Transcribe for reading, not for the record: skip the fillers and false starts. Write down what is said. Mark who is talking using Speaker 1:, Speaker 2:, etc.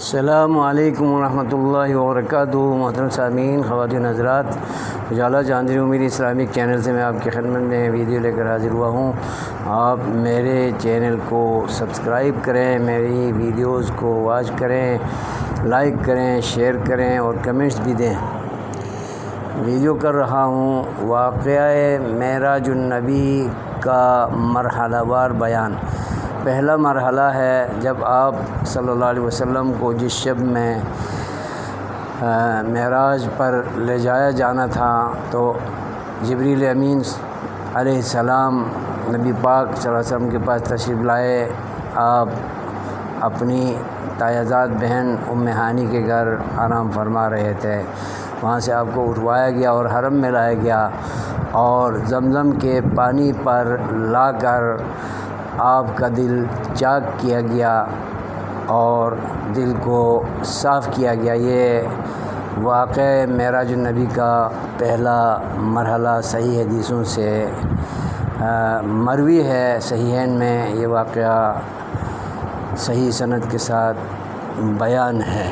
Speaker 1: السلام علیکم ورحمۃ اللہ وبرکاتہ۔ محترم سامعین، خواتین حضرات، اجالہ چاندنی امید اسلامک چینل سے میں آپ کی خدمت میں ویڈیو لے کر حاضر ہوا ہوں۔ آپ میرے چینل کو سبسکرائب کریں، میری ویڈیوز کو واچ کریں، لائک کریں، شیئر کریں اور کمنٹس بھی دیں۔ ویڈیو کر رہا ہوں واقعہ معراج النبی کا مرحلہ وار بیان۔ پہلا مرحلہ ہے جب آپ صلی اللہ علیہ وسلم کو جس شب میں معراج پر لے جایا جانا تھا تو جبریل امین علیہ السلام نبی پاک صلی اللہ علیہ وسلم کے پاس تشریف لائے۔ آپ اپنی تایزاد بہن ام ہانی کے گھر آرام فرما رہے تھے۔ وہاں سے آپ کو اٹھوایا گیا اور حرم میں لایا گیا اور زمزم کے پانی پر لا کر آپ کا دل چاک کیا گیا اور دل کو صاف کیا گیا۔ یہ واقعہ معراج النبی کا پہلا مرحلہ صحیح حدیثوں سے مروی ہے۔ صحیحین میں یہ واقعہ صحیح سند کے ساتھ بیان ہے۔